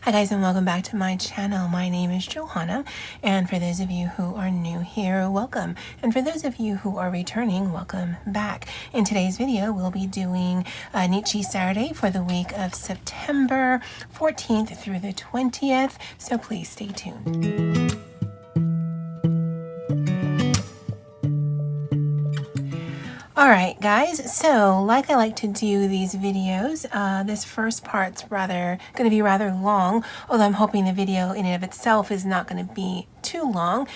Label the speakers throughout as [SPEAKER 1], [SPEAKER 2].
[SPEAKER 1] Hi guys, and welcome back to my channel. My name is Johanna, and for those of you who are new here, welcome. And for those of you who are returning, welcome back. In today's video, we'll be doing Nichi Saturday for the week of September 14th through the 20th, so please stay tuned. Alright guys, so like I like to do these videos, this first part's going to be rather long, although I'm hoping the video in and of itself is not going to be too long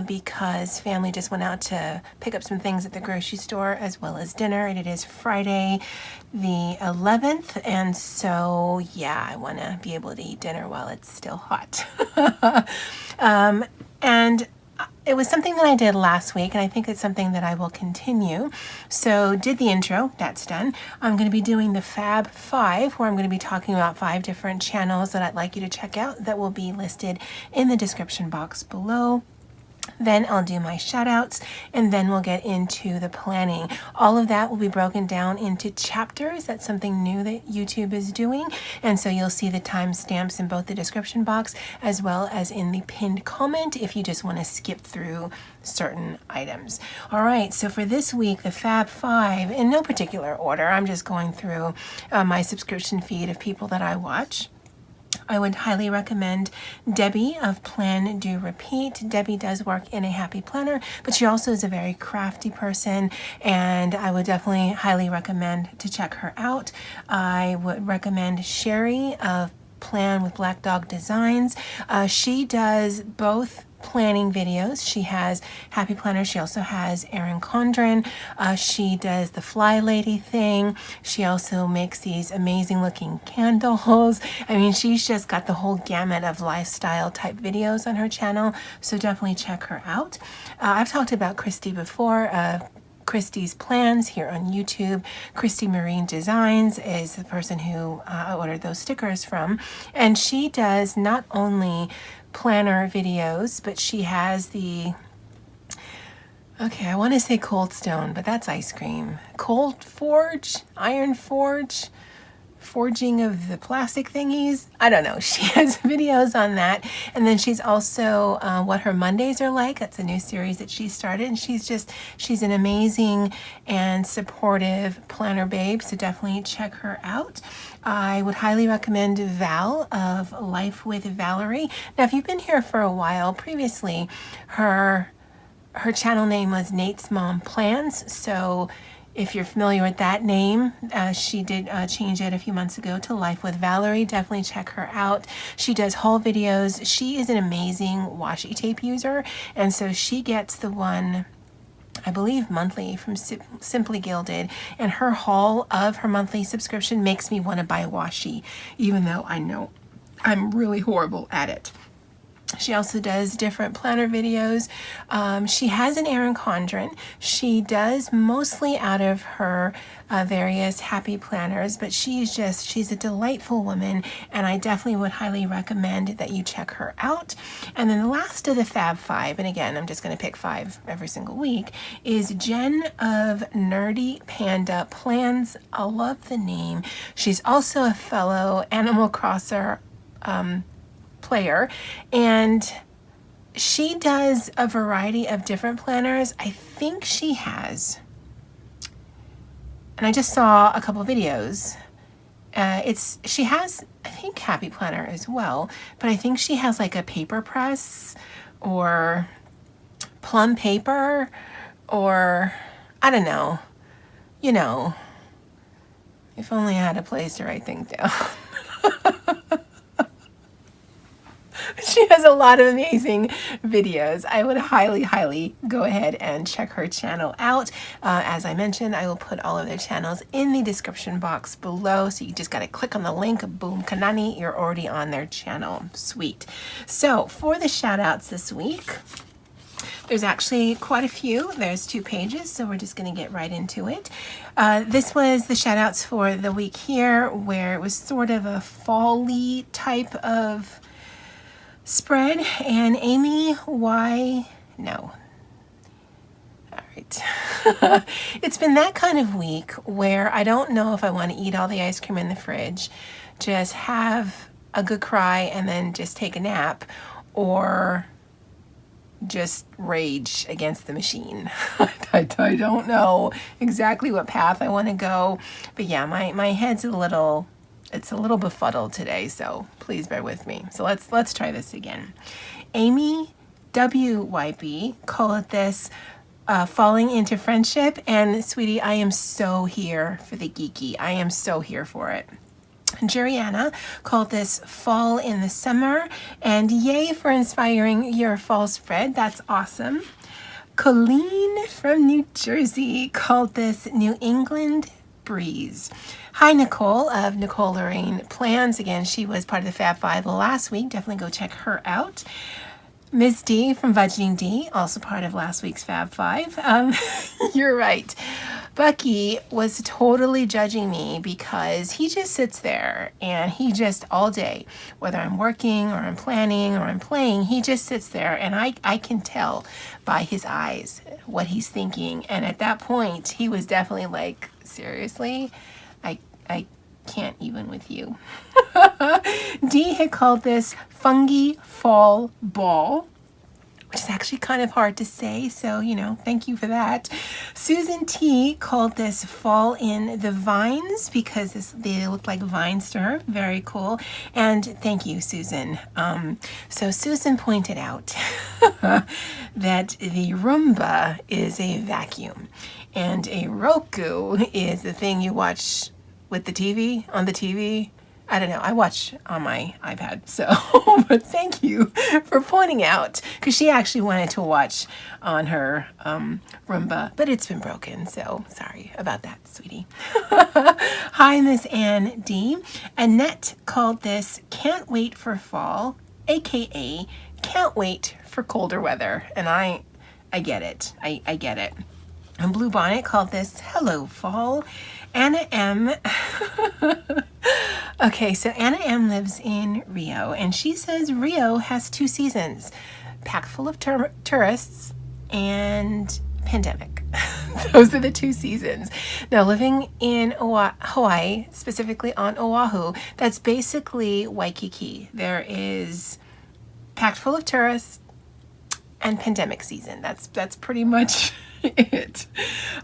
[SPEAKER 1] because family just went out to pick up some things at the grocery store as well as dinner, and it is Friday the 11th, and so yeah, I want to be able to eat dinner while it's still hot. And it was something that I did last week, and I think it's something that I will continue. So did the intro, that's done. I'm going to be doing the Fab Five, where I'm going to be talking about 5 different channels that I'd like you to check out that will be listed in the description box below. Then I'll do my shout outs, and then we'll get into the planning. All of that will be broken down into chapters. That's something new that YouTube is doing. And so you'll see the timestamps in both the description box as well as in the pinned comment if you just want to skip through certain items. All right, so for this week, the Fab Five, in no particular order, I'm just going through my subscription feed of people that I watch. I would highly recommend Debbie of Plan, Do, Repeat. Debbie does work in a happy planner, but she also is a very crafty person, and I would definitely highly recommend to check her out. I would recommend Sherry of Plan with Black Dog Designs. She does both planning videos. She has Happy Planner. She also has Erin Condren. She does the Fly Lady thing. She also makes these amazing looking candles. I mean, she's just got the whole gamut of lifestyle type videos on her channel, so definitely check her out. I've talked about Christy before. Christy's Plans here on YouTube. Christy Marine Designs is the person who I ordered those stickers from, and she does not only planner videos, but she has the, okay, I want to say Cold Stone, but that's ice cream. Cold Forge, Iron Forge, forging of the plastic thingies. I don't know. She has videos on that. And then she's also What Her Mondays Are Like. That's a new series that she started. And she's an amazing and supportive planner babe. So definitely check her out. I would highly recommend Val of Life with Valerie. Now, if you've been here for a while, previously her channel name was Nate's Mom Plans. So if you're familiar with that name, she did change it a few months ago to Life with Valerie. Definitely check her out. She does haul videos. She is an amazing washi tape user, and so she gets the one, I believe, monthly from Simply Gilded, and her haul of her monthly subscription makes me want to buy washi, even though I know I'm really horrible at it. She also does different planner videos. She has an Erin Condren. She does mostly out of her various happy planners, but she's a delightful woman, and I definitely would highly recommend that you check her out. And then the last of the Fab Five, and again, I'm just going to pick 5 every single week, is Jen of Nerdy Panda Plans. I love the name. She's also a fellow Animal Crosser player, and she does a variety of different planners. I think she has, and I just saw a couple videos, she has, I think, Happy Planner as well, but I think she has like a paper press or plum paper, or I don't know, you know, if only I had a place to write things down. She has a lot of amazing videos. I would highly go ahead and check her channel out. As I mentioned, I will put all of their channels in the description box below. So you just got to click on the link. Boom, Kanani, you're already on their channel. Sweet. So for the shout outs this week, there's actually quite a few. There's 2 pages, so we're just going to get right into it. This was the shout outs for the week here, where it was sort of a fall-y type of spread. And Amy, why no? All right. It's been that kind of week where I don't know if I want to eat all the ice cream in the fridge, just have a good cry and then just take a nap, or just rage against the machine. I don't know exactly what path I want to go, but yeah, my head's it's a little befuddled today, so please bear with me. So let's try this again. Amy WYB called this falling into friendship, and sweetie, I am so here for the geeky. I am so here for it. Juriana called this fall in the summer, and yay for inspiring your fall spread. That's awesome. Colleen from New Jersey called this New England breeze. Hi, Nicole of Nicole Lorraine Plans. Again, she was part of the Fab Five last week. Definitely go check her out. Ms. D from Budgeting D, also part of last week's Fab Five. You're right. Bucky was totally judging me because he just sits there and he just all day, whether I'm working or I'm planning or I'm playing, he just sits there, and I can tell by his eyes what he's thinking. And at that point, he was definitely like, seriously, I can't even with you. D had called this fungy fall ball, which is actually kind of hard to say, so, thank you for that. Susan T called this fall in the vines because they look like vines to her. Very cool. And thank you, Susan. So Susan pointed out that the Roomba is a vacuum, and a Roku is the thing you watch with the TV, on the TV. I don't know. I watch on my iPad, so, but thank you for pointing out, because she actually wanted to watch on her Roomba, but it's been broken, so sorry about that, sweetie. Hi, Miss Ann D. Annette called this can't wait for fall, aka can't wait for colder weather, and I get it. I get it. And Blue Bonnet called this hello fall. Anna M. Okay, so Anna M lives in Rio, and she says Rio has 2 seasons, packed full of tourists and pandemic. Those are the 2 seasons. Now, living in Hawaii, specifically on Oahu, that's basically Waikiki. There is packed full of tourists and pandemic season. That's pretty much it.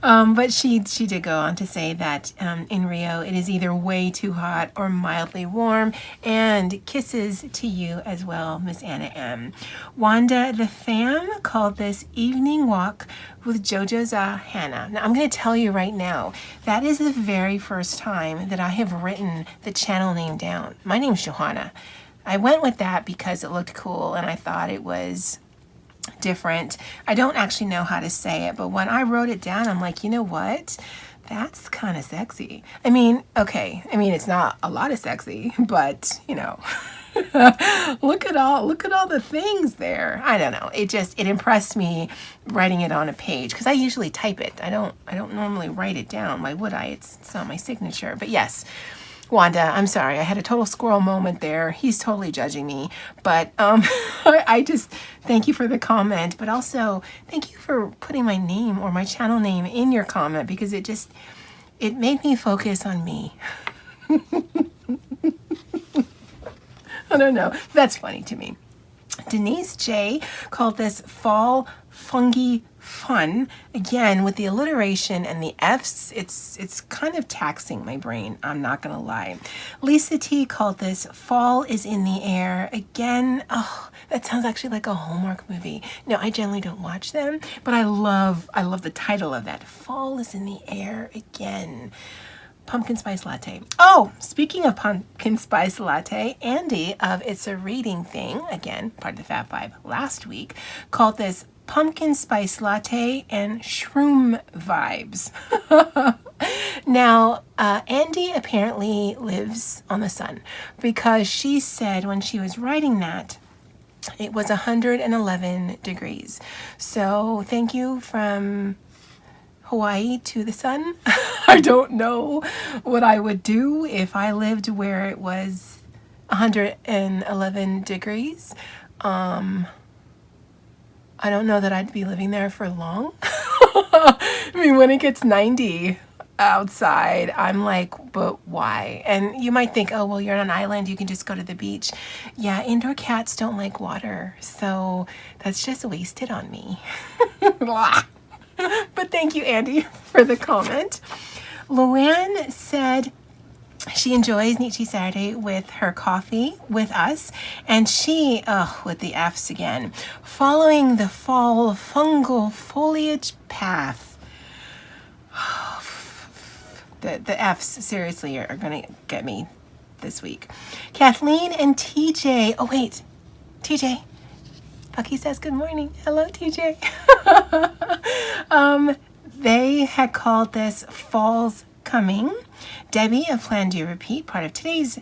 [SPEAKER 1] But she did go on to say that in Rio it is either way too hot or mildly warm, and kisses to you as well, Miss Anna M. Wanda the Fam called this evening walk with JoJo's Hannah. Now I'm going to tell you right now, that is the very first time that I have written the channel name down. My name's Johanna. I went with that because it looked cool and I thought it was different. I don't actually know how to say it, but when I wrote it down, I'm like, you know what? That's kind of sexy. Okay. It's not a lot of sexy, but look at all the things there. I don't know. It impressed me writing it on a page, because I usually type it. I don't normally write it down. Why would I? It's not my signature. But yes, Wanda, I'm sorry. I had a total squirrel moment there. He's totally judging me. But I just thank you for the comment. But also thank you for putting my name or my channel name in your comment, because it made me focus on me. I don't know. That's funny to me. Denise J called this fall fungy fun. Again, with the alliteration and the F's, it's kind of taxing my brain. I'm not going to lie. Lisa T called this fall is in the air. Again, oh, that sounds actually like a Hallmark movie. No, I generally don't watch them, but I love the title of that. Fall is in the air again. Pumpkin spice latte. Oh, speaking of pumpkin spice latte, Andy of It's a Reading Thing, again, part of the Fab Five last week, called this pumpkin spice latte and shroom vibes. Now, Andy apparently lives on the sun, because she said when she was writing that, it was 111 degrees. So thank you from Hawaii to the sun. I don't know what I would do if I lived where it was 111 degrees. I don't know that I'd be living there for long. When it gets 90, outside. I'm like, but why? And you might think, oh, well, you're on an island, you can just go to the beach. Yeah, indoor cats don't like water, so that's just wasted on me. But thank you, Andy, for the comment. Luann said she enjoys Nichi Saturday with her coffee with us, and she, with the F's again, following the fall fungal foliage path. The F's seriously are going to get me this week. Kathleen and TJ. Oh, wait. TJ. Bucky says good morning. Hello, TJ. They had called this Fall's Coming. Debbie of Plan Do Repeat, part of today's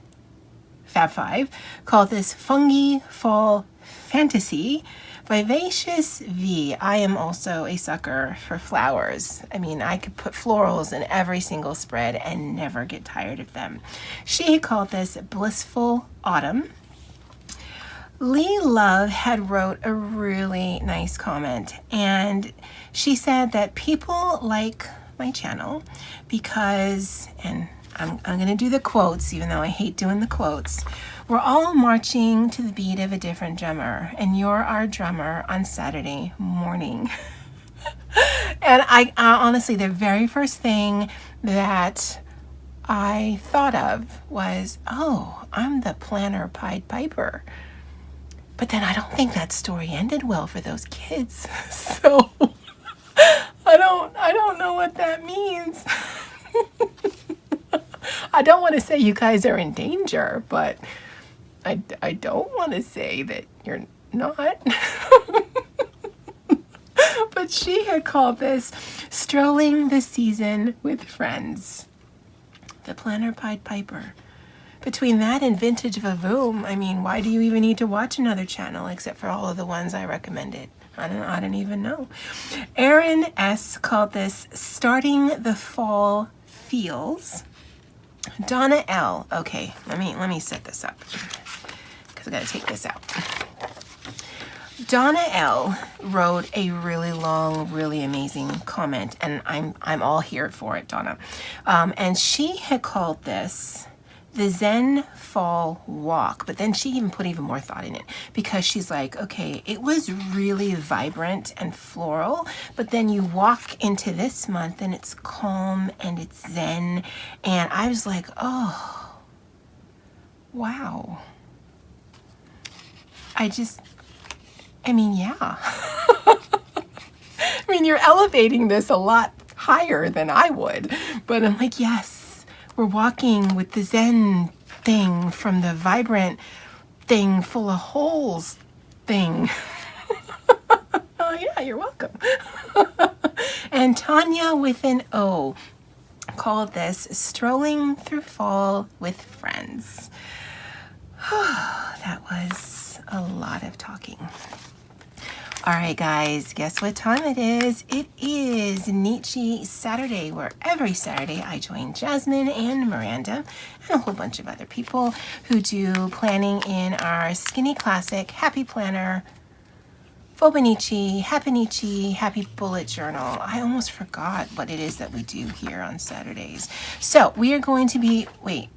[SPEAKER 1] Fab Five, called this Fungi Fall Fantasy. Vivacious V. I am also a sucker for flowers. I mean, I could put florals in every single spread and never get tired of them. She called this Blissful Autumn. Lee Love had wrote a really nice comment, and she said that people like my channel because, and I'm going to do the quotes, even though I hate doing the quotes. We're all marching to the beat of a different drummer, and you're our drummer on Saturday morning. And I honestly, the very first thing that I thought of was, oh, I'm the planner Pied Piper. But then I don't think that story ended well for those kids. So I don't know what that means. I don't want to say you guys are in danger, but I don't want to say that you're not. But she had called this Strolling the Season with Friends. The Planner Pied Piper. Between that and Vintage Vavoom, I mean, why do you even need to watch another channel except for all of the ones I recommended? I don't even know. Erin S. called this Starting the Fall Feels. Donna L. Okay, let me set this up because I got to take this out. Donna L. wrote a really long, really amazing comment, and I'm all here for it, Donna. And she had called this the Zen Fall Walk, but then she even put even more thought in it because she's like, okay, it was really vibrant and floral, but then you walk into this month and it's calm and it's Zen, and I was like, oh, wow. I mean, yeah. I mean, you're elevating this a lot higher than I would, but I'm like, yes. We're walking with the Zen thing from the vibrant thing full of holes thing. Oh, yeah, you're welcome. And Tanya with an O called this Strolling Through Fall with Friends. That was a lot of talking. All right, guys, guess what time it is? It is Nichi Saturday, where every Saturday I join Jazmin and Miranda and a whole bunch of other people who do planning in our Skinny Classic Happy Planner, Happynichi, Happy Bullet Journal. I almost forgot what it is that we do here on Saturdays. So we are going to be, we're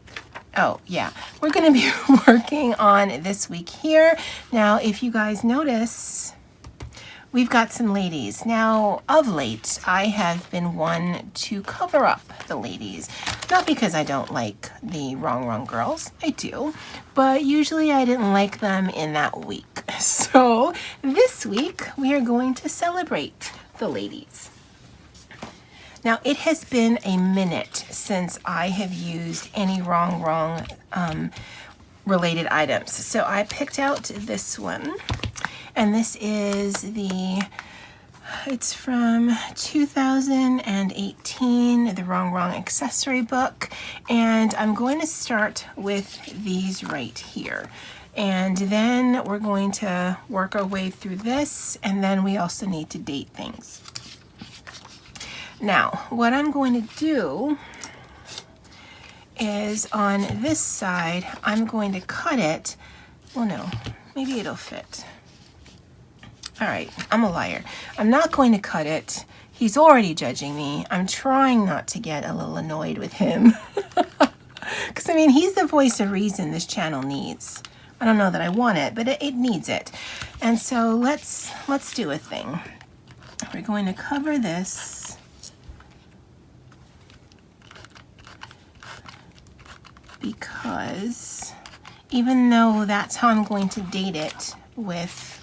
[SPEAKER 1] going to be working on this week here. Now, if you guys notice, we've got some ladies. Now, of late, I have been one to cover up the ladies. Not because I don't like the Wrong Girls. I do. But usually I didn't like them in that week. So this week, we are going to celebrate the ladies. Now, it has been a minute since I have used any wrong related items. So I picked out this one. And this is it's from 2018, the Wrong Accessory book. And I'm going to start with these right here. And then we're going to work our way through this. And then we also need to date things. Now, what I'm going to do is on this side, I'm going to cut it. Well, no, maybe it'll fit. All right, I'm a liar. I'm not going to cut it He's already judging me. I'm trying not to get a little annoyed with him. Because, I mean, he's the voice of reason this channel needs. I don't know that I want it, but it needs it. And so let's do a thing. We're going to cover this because even though that's how I'm going to date it with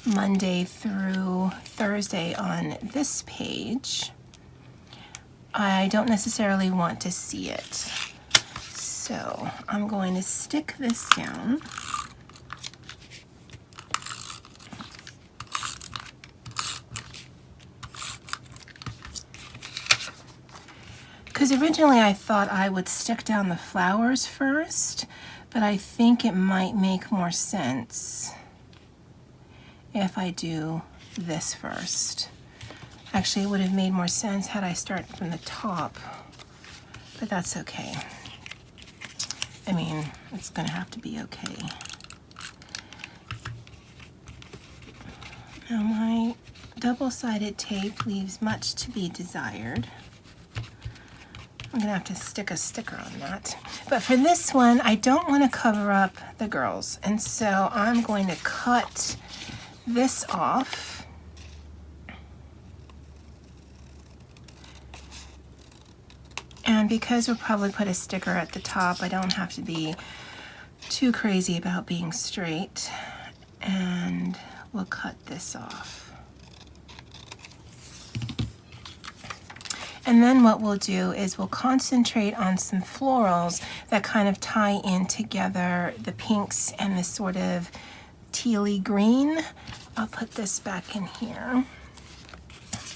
[SPEAKER 1] Monday through Thursday on this page, I don't necessarily want to see it. So I'm going to stick this down. Because originally I thought I would stick down the flowers first, but I think it might make more sense if I do this first. Actually, it would have made more sense had I started from the top, but that's okay. I mean, it's gonna have to be okay. Now my double-sided tape leaves much to be desired. I'm gonna have to stick a sticker on that. But for this one, I don't want to cover up the girls. And so I'm going to cut this off. And because we'll probably put a sticker at the top, I don't have to be too crazy about being straight. And we'll cut this off. And then what we'll do is we'll concentrate on some florals that kind of tie in together the pinks and this sort of tealy green. I'll put this back in here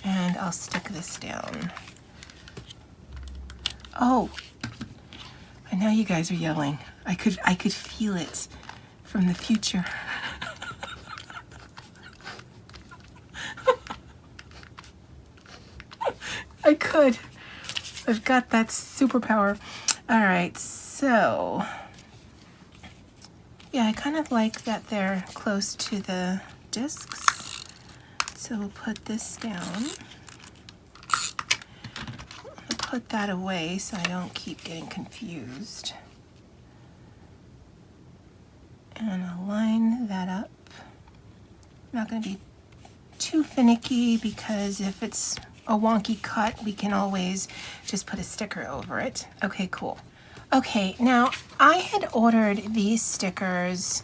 [SPEAKER 1] and I'll stick this down. Oh, I know you guys are yelling. I could feel it from the future. I could. I've got that superpower. All right, so yeah, I kind of like that they're close to the discs. So we'll put this down. I'll put that away so I don't keep getting confused. And I'll line that up. I'm not going to be too finicky because if it's a wonky cut, we can always just put a sticker over it. Okay, cool. Okay, now I had ordered these stickers,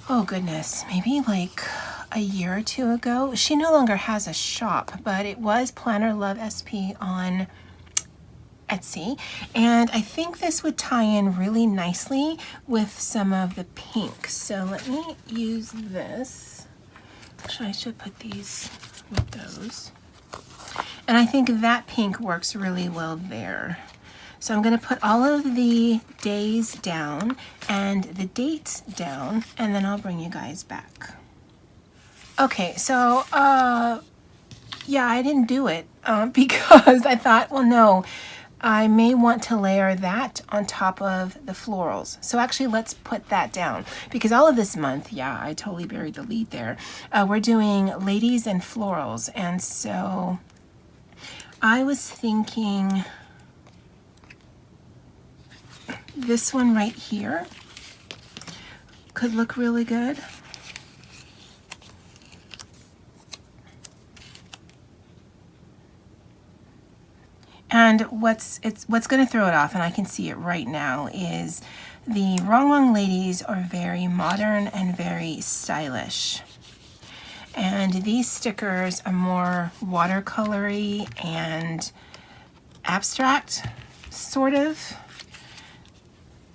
[SPEAKER 1] oh goodness, maybe like a year or two ago. She no longer has a shop, but it was Planner Love SP on Etsy, and I think this would tie in really nicely with some of the pink. So let me use this. Actually, I should put these with those. And I think that pink works really well there. So I'm going to put all of the days down and the dates down, and then I'll bring you guys back. Okay, so yeah, I didn't do it because I thought, well, no, I may want to layer that on top of the florals. So actually, let's put that down because all of this month, yeah, I totally buried the lead there. We're doing ladies and florals, and so I was thinking this one right here could look really good. And what's going to throw it off, and I can see it right now, is the Wrong Wrong ladies are very modern and very stylish. And these stickers are more watercolory and abstract, sort of.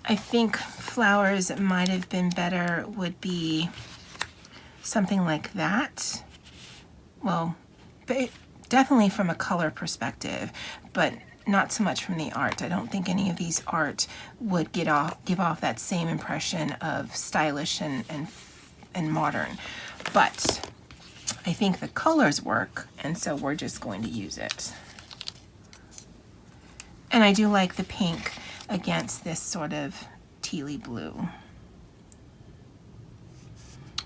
[SPEAKER 1] I think flowers that might have been better would be something like that. Well, definitely from a color perspective, but not so much from the art. I don't think any of these art would give off that same impression of stylish and modern. But I think the colors work, and so we're just going to use it. And I do like the pink against this sort of tealy blue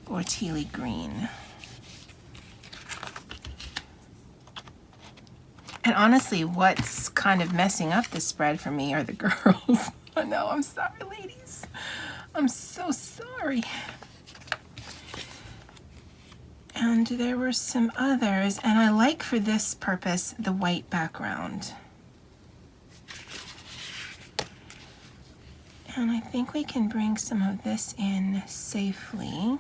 [SPEAKER 1] or tealy green. And honestly, what's kind of messing up the spread for me are the girls. I know, I'm sorry, ladies. I'm so sorry. And there were some others, and I like for this purpose the white background. And I think we can bring some of this in safely.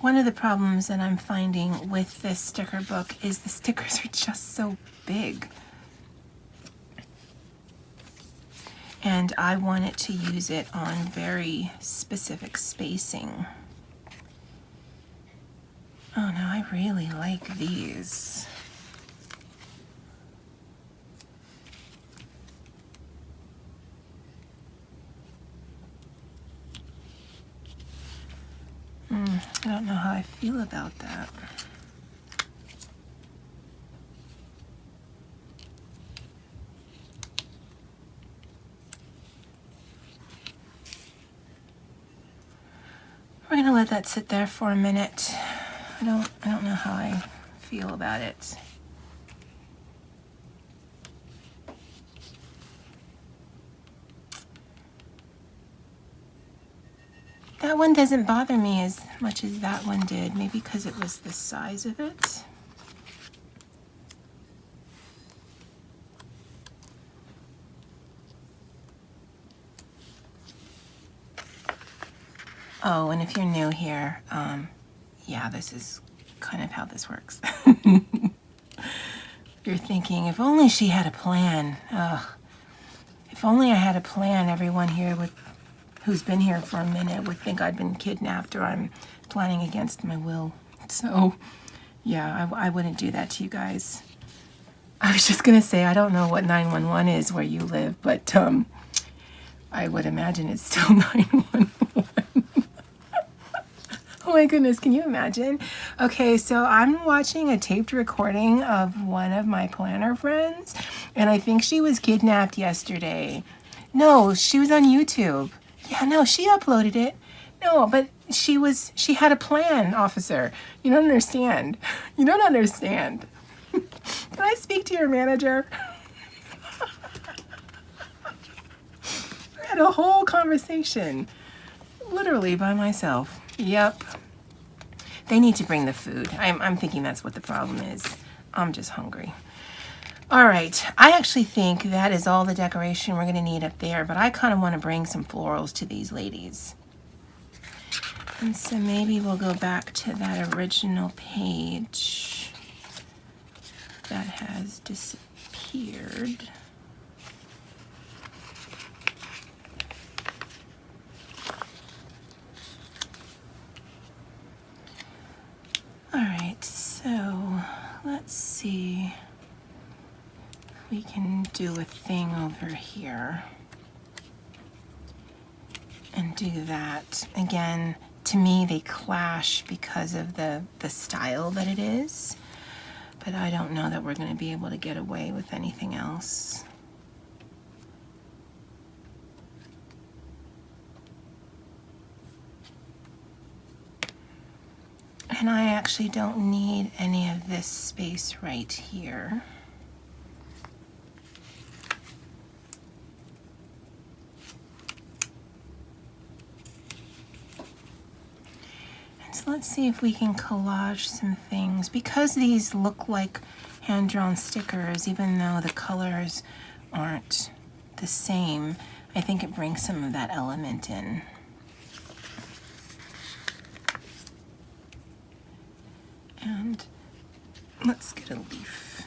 [SPEAKER 1] One of the problems that I'm finding with this sticker book is the stickers are just so big. And I wanted to use it on very specific spacing. Oh no, I really like these. I don't know how I feel about that. We're gonna let that sit there for a minute. I don't know how I feel about it. That one doesn't bother me as much as that one did, maybe because it was the size of it. Oh, and if you're new here, yeah, this is kind of how this works. You're thinking, if only she had a plan. Ugh. If only I had a plan, everyone here who's been here for a minute would think I've been kidnapped or I'm planning against my will. So, yeah, I wouldn't do that to you guys. I was just gonna say, I don't know what 911 is where you live, but I would imagine it's still 911. Oh my goodness, can you imagine? Okay, so I'm watching a taped recording of one of my planner friends, and I think she was kidnapped yesterday. No, she was on YouTube. Yeah, no, she uploaded it. No, but she had a plan, officer. You don't understand. You don't understand. Can I speak to your manager? I had a whole conversation, literally by myself. Yep. They need to bring the food. I'm thinking that's what the problem is. I'm just hungry. All right, I actually think that is all the decoration we're gonna need up there, but I kind of want to bring some florals to these ladies. And so maybe we'll go back to that original page that has disappeared. All right, so let's see if we can do a thing over here and do that. Again, to me, they clash because of the style that it is, but I don't know that we're going to be able to get away with anything else. And I actually don't need any of this space right here. And so let's see if we can collage some things. Because these look like hand-drawn stickers, even though the colors aren't the same, I think it brings some of that element in. And let's get a leaf.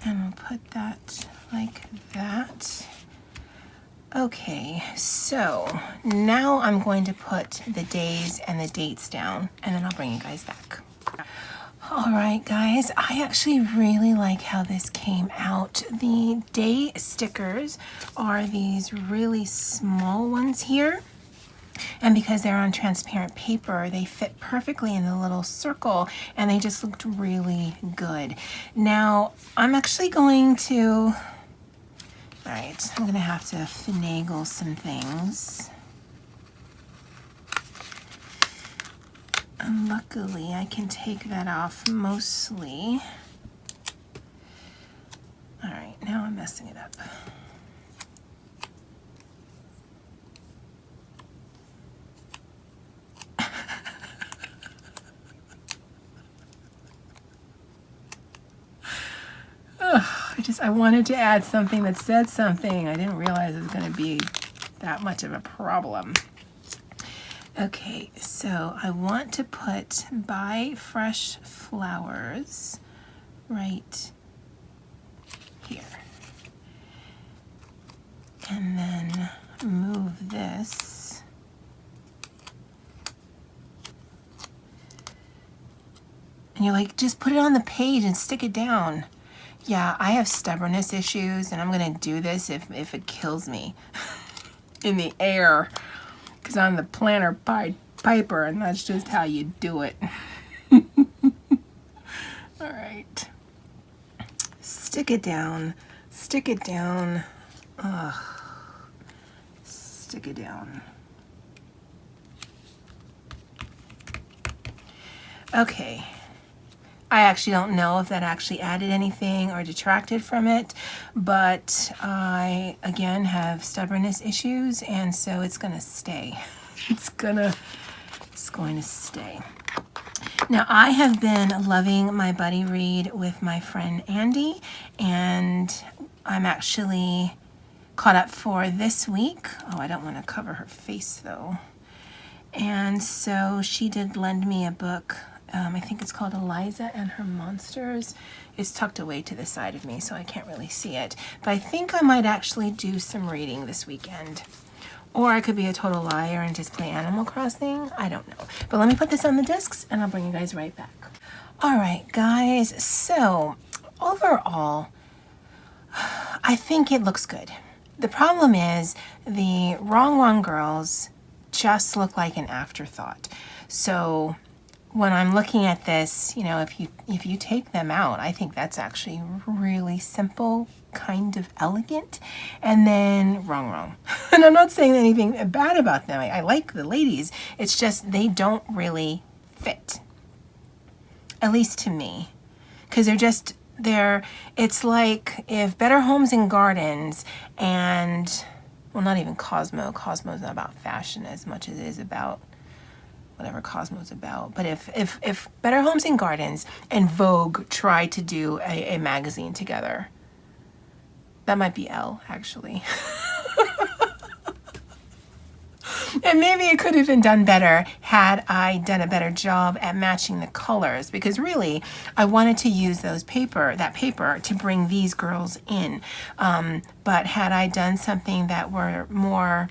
[SPEAKER 1] And we'll put that like that. Okay, so now I'm going to put the days and the dates down, and then I'll bring you guys back. All right, guys, I actually really like how this came out. The day stickers are these really small ones here. And because they're on transparent paper, they fit perfectly in the little circle, and they just looked really good. Now, I'm actually going to, all right, I'm gonna have to finagle some things. And luckily I can take that off mostly. All right, now I'm messing it up. I wanted to add something that said something. I didn't realize it was going to be that much of a problem. Okay, so I want to put buy fresh flowers right here. And then move this. And you're like, just put it on the page and stick it down. Yeah, I have stubbornness issues, and I'm going to do this if it kills me in the air, because I'm the planner piper, and that's just how you do it. All right. Stick it down. Stick it down. Ugh. Stick it down. Okay. I actually don't know if that actually added anything or detracted from it, but I, again, have stubbornness issues, and so it's going to stay. It's going to stay. Now, I have been loving my buddy read with my friend Andy, and I'm actually caught up for this week. Oh, I don't want to cover her face, though. And so she did lend me a book. I think it's called Eliza and Her Monsters. It's tucked away to the side of me, so I can't really see it. But I think I might actually do some reading this weekend. Or I could be a total liar and just play Animal Crossing. I don't know. But let me put this on the discs, and I'll bring you guys right back. All right, guys. So overall, I think it looks good. The problem is the wrong girls just look like an afterthought. So when I'm looking at this, you know, if you take them out, I think that's actually really simple, kind of elegant, and then wrong. And I'm not saying anything bad about them. I like the ladies. It's just they don't really fit, at least to me, because it's like if Better Homes and Gardens and, well, not even Cosmo's not about fashion as much as it is about whatever Cosmo's about. But if Better Homes and Gardens and Vogue tried to do a magazine together, that might be Elle, actually. And maybe it could have been done better had I done a better job at matching the colors, because really I wanted to use that paper to bring these girls in. But had I done something that were more,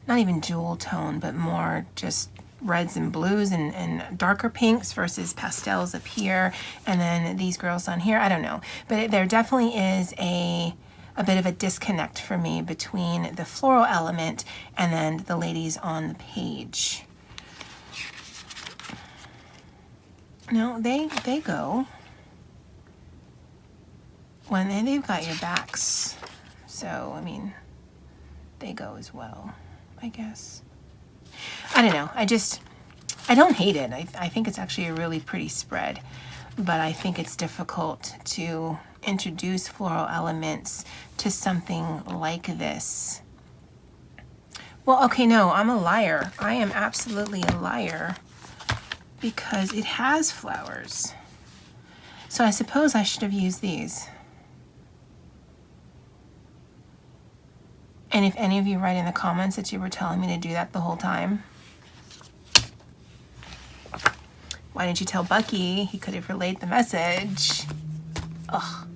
[SPEAKER 1] not even jewel tone, but more just reds and blues and darker pinks versus pastels up here, and then these girls on here, I don't know. But there definitely is a bit of a disconnect for me between the floral element and then the ladies on the page. No, they go when they've got your backs. So, I mean, they go as well, I guess. I don't know. I don't hate it. I think it's actually a really pretty spread, but I think it's difficult to introduce floral elements to something like this. Well, okay, no, I'm a liar. I am absolutely a liar, because it has flowers. So I suppose I should have used these. And if any of you write in the comments that you were telling me to do that the whole time, why didn't you tell Bucky? He could have relayed the message. Ugh.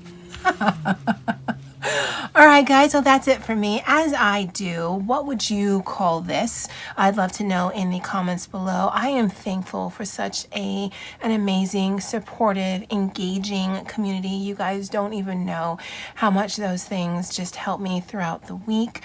[SPEAKER 1] All right, guys, so that's it for me. As I do, what would you call this? I'd love to know in the comments below. I am thankful for such an amazing, supportive, engaging community. You guys don't even know how much those things just help me throughout the week.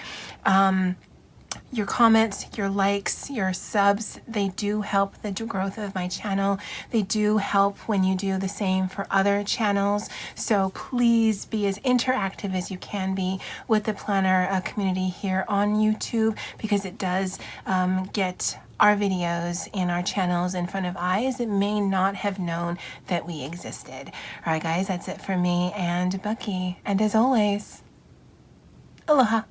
[SPEAKER 1] Your comments, your likes, your subs, they do help the growth of my channel. They do help when you do the same for other channels. So please be as interactive as you can be with the planner community here on YouTube, because it does get our videos and our channels in front of eyes that may not have known that we existed. All right, guys, that's it for me and Bucky. And as always, aloha.